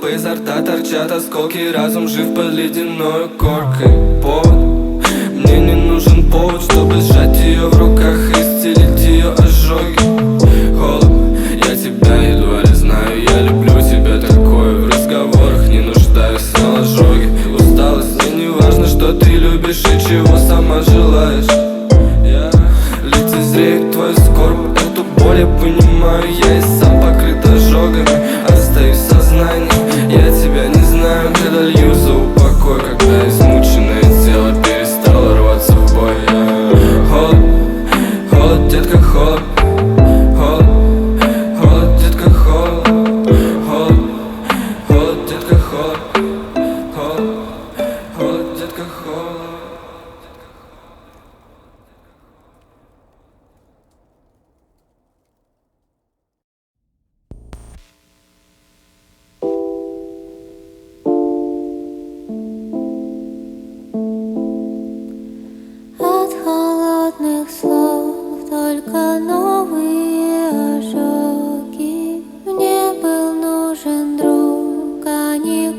лампы изо рта торчат осколки, разум жив под ледяной коркой. Повод, мне не нужен повод, чтобы сжать ее в руках и исцелить ее ожоги. Холод, я тебя едва ли знаю, я люблю тебя такое. В разговорах не нуждаюсь на ожоге. Усталость, мне не важно, что ты любишь и чего сама желаешь. Лицезрею твою скорбь, эту боль я понимаю. Я и сам покрыт ожогами, остаюсь в сознании. Я тебя не знаю, когда лью за упокой, когда измученное тело перестало рваться в бой. Холод, холод, детка, холод. Холод, холод, детка, холод. Холод, холод, детка, холод. Холод, холод, детка, холод. От холодных слов только новые ожоги. Мне был нужен друг, а не